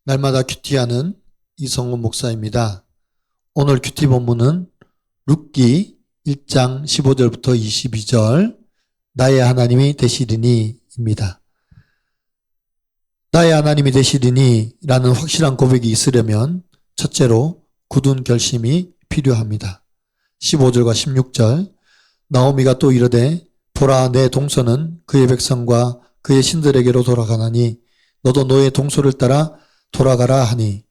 날마다 큐티하는 이성훈 목사입니다. 오늘 큐티 본문은 룻기 1장 15절부터 22절 나의 하나님이 되시리니 입니다. 나의 하나님이 되시리니 라는 확실한 고백이 있으려면 첫째로 굳은 결심이 필요합니다. 15절과 16절 나오미가 또 이르되 보라 내 동서는 그의 백성과 그의 신들에게로 돌아가나니 너도 너의 동서를 따라 돌아가라 하니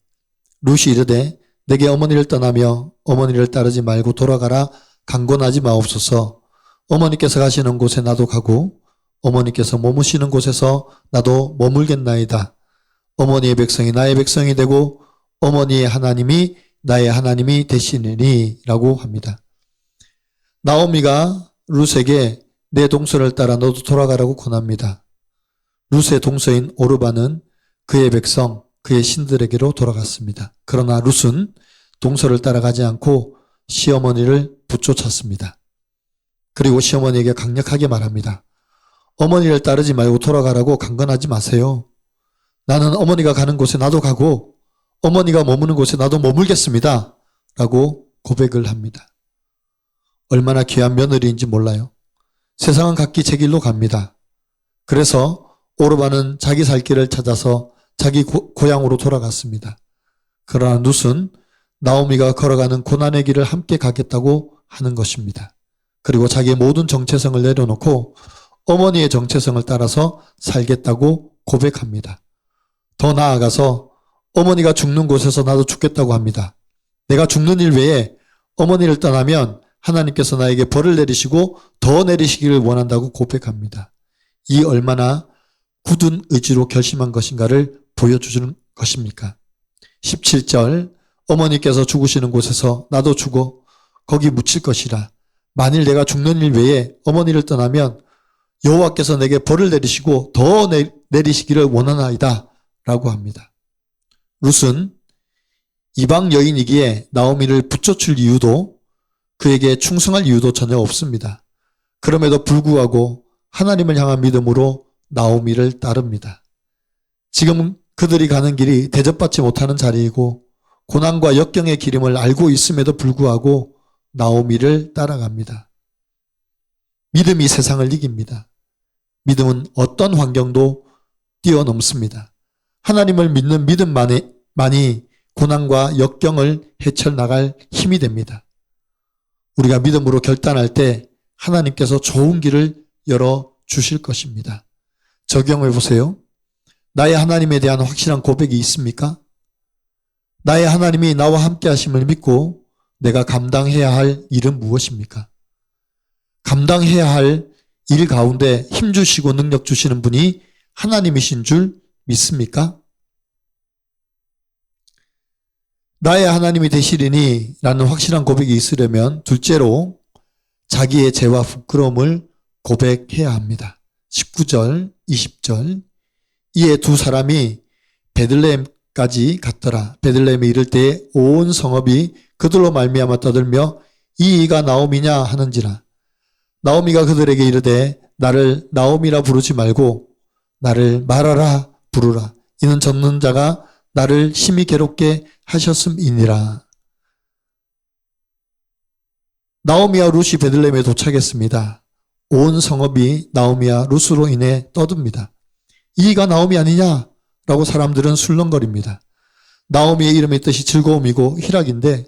룻이 이르되 내게 어머니를 떠나며 어머니를 따르지 말고 돌아가라 강권하지 마옵소서. 어머니께서 가시는 곳에 나도 가고 어머니께서 머무시는 곳에서 나도 머물겠나이다. 어머니의 백성이 나의 백성이 되고 어머니의 하나님이 나의 하나님이 되시느니 라고 합니다. 나오미가 룻에게 내 동서를 따라 너도 돌아가라고 권합니다. 룻의 동서인 오르바는 그의 백성 그의 신들에게로 돌아갔습니다. 그러나 룻은 동서를 따라가지 않고 시어머니를 붙쫓았습니다. 그리고 시어머니에게 강력하게 말합니다. 어머니를 따르지 말고 돌아가라고 강권하지 마세요. 나는 어머니가 가는 곳에 나도 가고 어머니가 머무는 곳에 나도 머물겠습니다. 라고 고백을 합니다. 얼마나 귀한 며느리인지 몰라요. 세상은 각기 제 길로 갑니다. 그래서 오르바는 자기 살 길을 찾아서 자기 고향으로 돌아갔습니다. 그러나 룻은 나오미가 걸어가는 고난의 길을 함께 가겠다고 하는 것입니다. 그리고 자기의 모든 정체성을 내려놓고 어머니의 정체성을 따라서 살겠다고 고백합니다. 더 나아가서 어머니가 죽는 곳에서 나도 죽겠다고 합니다. 내가 죽는 일 외에 어머니를 떠나면 하나님께서 나에게 벌을 내리시고 더 내리시기를 원한다고 고백합니다. 이 얼마나 굳은 의지로 결심한 것인가를 보여주는 것입니까? 17절 어머니께서 죽으시는 곳에서 나도 죽어 거기 묻힐 것이라. 만일 내가 죽는 일 외에 어머니를 떠나면 여호와께서 내게 벌을 내리시고 더 내리시기를 원하나이다 라고 합니다. 룻은 이방 여인이기에 나오미를 붙여줄 이유도 그에게 충성할 이유도 전혀 없습니다. 그럼에도 불구하고 하나님을 향한 믿음으로 나오미를 따릅니다. 지금 그들이 가는 길이 대접받지 못하는 자리이고 고난과 역경의 기름을 알고 있음에도 불구하고 나오미를 따라갑니다. 믿음이 세상을 이깁니다. 믿음은 어떤 환경도 뛰어넘습니다. 하나님을 믿는 믿음만이 고난과 역경을 헤쳐나갈 힘이 됩니다. 우리가 믿음으로 결단할 때 하나님께서 좋은 길을 열어주실 것입니다. 적용해 보세요. 나의 하나님에 대한 확실한 고백이 있습니까? 나의 하나님이 나와 함께 하심을 믿고 내가 감당해야 할 일은 무엇입니까? 감당해야 할 일 가운데 힘주시고 능력 주시는 분이 하나님이신 줄 믿습니까? 나의 하나님이 되시리니 라는 확실한 고백이 있으려면 둘째로 자기의 죄와 부끄러움을 고백해야 합니다. 19절, 20절 이에 두 사람이 베들레헴까지 갔더라. 베들레헴에 이를 때에 온 성읍이 그들로 말미암아 떠들며 이 이가 나오미냐 하는지라. 나오미가 그들에게 이르되 나를 나오미라 부르지 말고 나를 마라라 부르라. 이는 젖는 자가 나를 심히 괴롭게 하셨음이니라. 나오미와 룻이 베들레헴에 도착했습니다. 온 성읍이 나오미와 룻으로 인해 떠듭니다. 이가 나오미 아니냐? 라고 사람들은 술렁거립니다. 나오미의 이름의 뜻이 즐거움이고 희락인데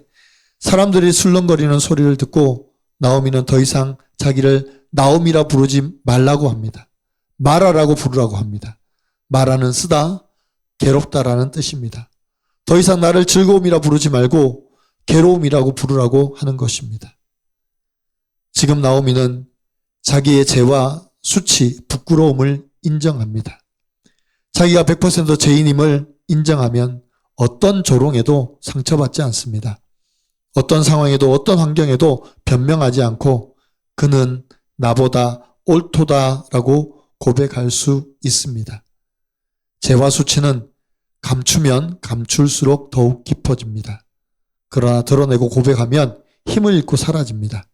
사람들이 술렁거리는 소리를 듣고 나오미는 더 이상 자기를 나오미라 부르지 말라고 합니다. 마라라고 부르라고 합니다. 마라는 쓰다, 괴롭다라는 뜻입니다. 더 이상 나를 즐거움이라 부르지 말고 괴로움이라고 부르라고 하는 것입니다. 지금 나오미는 자기의 죄와 수치, 부끄러움을 인정합니다. 자기가 100% 죄인임을 인정하면 어떤 조롱에도 상처받지 않습니다. 어떤 상황에도 어떤 환경에도 변명하지 않고 그는 나보다 옳도다라고 고백할 수 있습니다. 죄와 수치는 감추면 감출수록 더욱 깊어집니다. 그러나 드러내고 고백하면 힘을 잃고 사라집니다.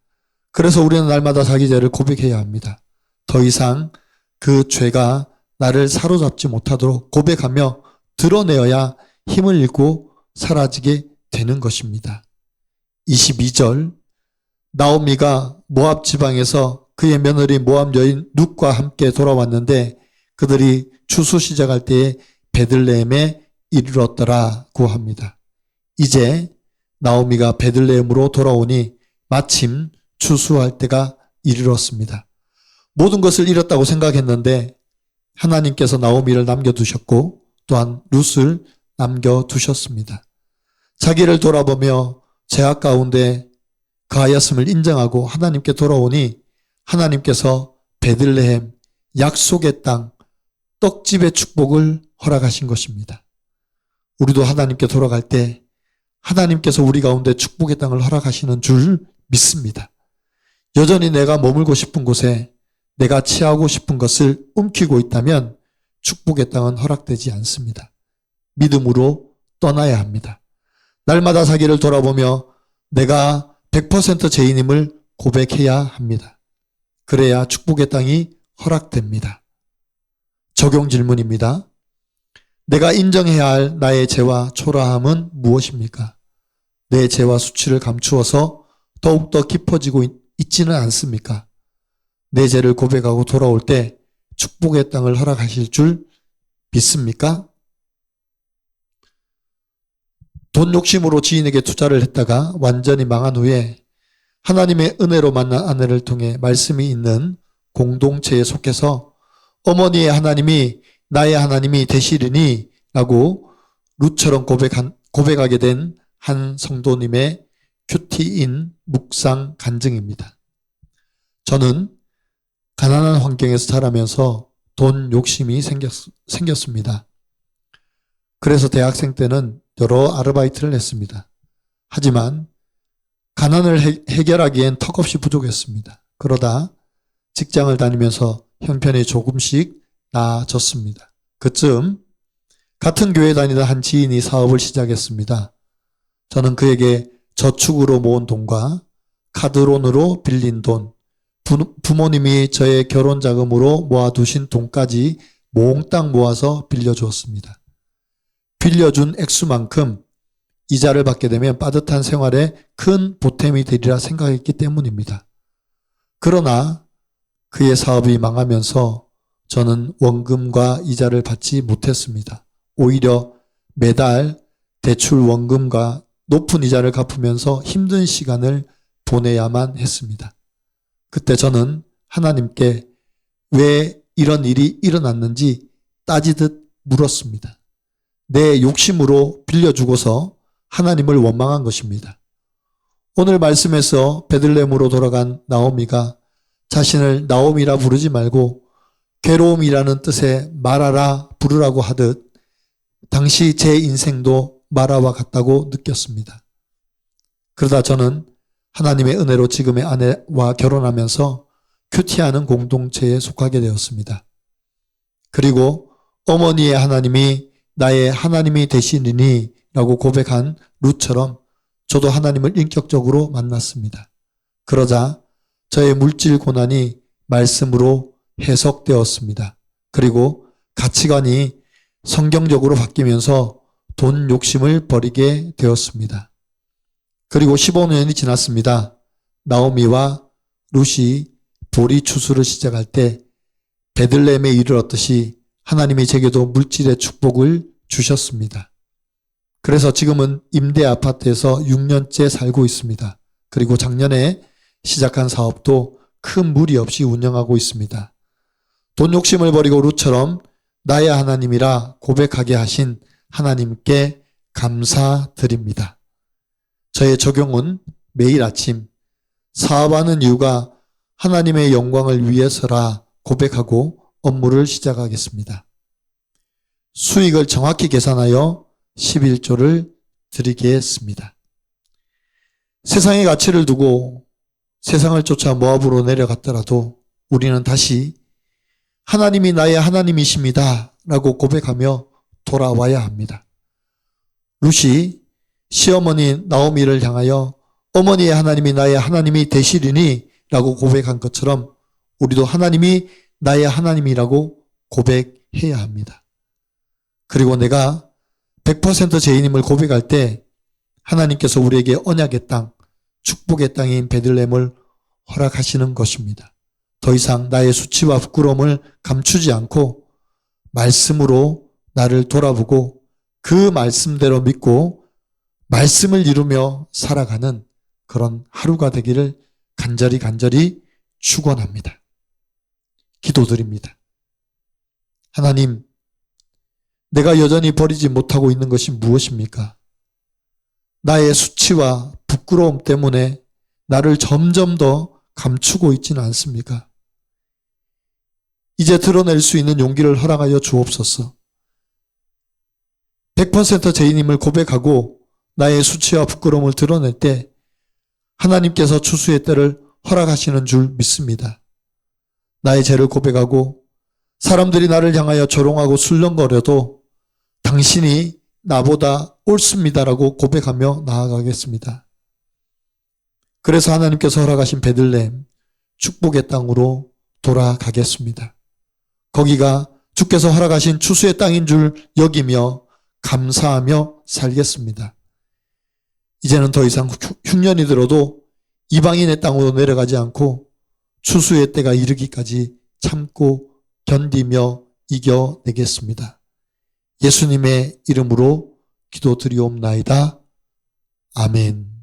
그래서 우리는 날마다 자기 죄를 고백해야 합니다. 더 이상 그 죄가 나를 사로잡지 못하도록 고백하며 드러내어야 힘을 잃고 사라지게 되는 것입니다. 22절, 나오미가 모압 지방에서 그의 며느리 모압 여인 룻과 함께 돌아왔는데 그들이 추수 시작할 때에 베들레헴에 이르렀더라고 합니다. 이제 나오미가 베들레헴으로 돌아오니 마침 추수할 때가 이르렀습니다. 모든 것을 잃었다고 생각했는데 하나님께서 나오미를 남겨두셨고 또한 룻을 남겨두셨습니다. 자기를 돌아보며 죄악 가운데 거하였음을 인정하고 하나님께 돌아오니 하나님께서 베들레헴 약속의 땅 떡집의 축복을 허락하신 것입니다. 우리도 하나님께 돌아갈 때 하나님께서 우리 가운데 축복의 땅을 허락하시는 줄 믿습니다. 여전히 내가 머물고 싶은 곳에 내가 취하고 싶은 것을 움키고 있다면 축복의 땅은 허락되지 않습니다. 믿음으로 떠나야 합니다. 날마다 자기를 돌아보며 내가 100% 죄인임을 고백해야 합니다. 그래야 축복의 땅이 허락됩니다. 적용 질문입니다. 내가 인정해야 할 나의 죄와 초라함은 무엇입니까? 내 죄와 수치를 감추어서 더욱더 깊어지고 있지는 않습니까? 내 죄를 고백하고 돌아올 때 축복의 땅을 허락하실 줄 믿습니까? 돈 욕심으로 지인에게 투자를 했다가 완전히 망한 후에 하나님의 은혜로 만난 아내를 통해 말씀이 있는 공동체에 속해서 어머니의 하나님이 나의 하나님이 되시리니 라고 룻처럼 고백하게 된 한 성도님의 큐티인 묵상 간증입니다. 저는 가난한 환경에서 자라면서 돈 욕심이 생겼습니다. 그래서 대학생 때는 여러 아르바이트를 했습니다. 하지만 가난을 해결하기엔 턱없이 부족했습니다. 그러다 직장을 다니면서 형편이 조금씩 나아졌습니다. 그쯤 같은 교회 다니던 한 지인이 사업을 시작했습니다. 저는 그에게 저축으로 모은 돈과 카드론으로 빌린 돈, 부모님이 저의 결혼 자금으로 모아두신 돈까지 몽땅 모아서 빌려주었습니다. 빌려준 액수만큼 이자를 받게 되면 빠듯한 생활에 큰 보탬이 되리라 생각했기 때문입니다. 그러나 그의 사업이 망하면서 저는 원금과 이자를 받지 못했습니다. 오히려 매달 대출 원금과 높은 이자를 갚으면서 힘든 시간을 보내야만 했습니다. 그때 저는 하나님께 왜 이런 일이 일어났는지 따지듯 물었습니다. 내 욕심으로 빌려주고서 하나님을 원망한 것입니다. 오늘 말씀에서 베들레헴으로 돌아간 나오미가 자신을 나오미라 부르지 말고 괴로움이라는 뜻의 마라라 부르라고 하듯 당시 제 인생도 마라와 같다고 느꼈습니다. 그러다 저는 하나님의 은혜로 지금의 아내와 결혼하면서 큐티하는 공동체에 속하게 되었습니다. 그리고 어머니의 하나님이 나의 하나님이 되시리니 라고 고백한 룻처럼 저도 하나님을 인격적으로 만났습니다. 그러자 저의 물질 고난이 말씀으로 해석되었습니다. 그리고 가치관이 성경적으로 바뀌면서 돈 욕심을 버리게 되었습니다. 그리고 15년이 지났습니다. 나오미와 룻이 보리 추수를 시작할 때 베들레헴에 이르렀듯이 하나님이 제게도 물질의 축복을 주셨습니다. 그래서 지금은 임대 아파트에서 6년째 살고 있습니다. 그리고 작년에 시작한 사업도 큰 무리 없이 운영하고 있습니다. 돈 욕심을 버리고 룻처럼 나의 하나님이라 고백하게 하신 하나님께 감사드립니다. 저의 적용은 매일 아침 사업하는 이유가 하나님의 영광을 위해서라 고백하고 업무를 시작하겠습니다. 수익을 정확히 계산하여 11조를 드리겠습니다. 세상의 가치를 두고 세상을 쫓아 모압으로 내려갔더라도 우리는 다시 하나님이 나의 하나님이십니다 라고 고백하며 돌아와야 합니다. 룻이 시어머니 나오미를 향하여 어머니의 하나님이 나의 하나님이 되시리니 라고 고백한 것처럼 우리도 하나님이 나의 하나님이라고 고백해야 합니다. 그리고 내가 100% 죄인임을 고백할 때 하나님께서 우리에게 언약의 땅, 축복의 땅인 베들레헴을 허락하시는 것입니다. 더 이상 나의 수치와 부끄러움을 감추지 않고 말씀으로 나를 돌아보고 그 말씀대로 믿고 말씀을 이루며 살아가는 그런 하루가 되기를 간절히 축원합니다. 기도드립니다. 하나님, 내가 여전히 버리지 못하고 있는 것이 무엇입니까? 나의 수치와 부끄러움 때문에 나를 점점 더 감추고 있지는 않습니까? 이제 드러낼 수 있는 용기를 허락하여 주옵소서. 100% 죄인임을 고백하고 나의 수치와 부끄러움을 드러낼 때 하나님께서 추수의 때를 허락하시는 줄 믿습니다. 나의 죄를 고백하고 사람들이 나를 향하여 조롱하고 술렁거려도 당신이 나보다 옳습니다라고 고백하며 나아가겠습니다. 그래서 하나님께서 허락하신 베들레헴 축복의 땅으로 돌아가겠습니다. 거기가 주께서 허락하신 추수의 땅인 줄 여기며 감사하며 살겠습니다. 이제는 더 이상 흉년이 들어도 이방인의 땅으로 내려가지 않고 추수의 때가 이르기까지 참고 견디며 이겨내겠습니다. 예수님의 이름으로 기도드리옵나이다. 아멘.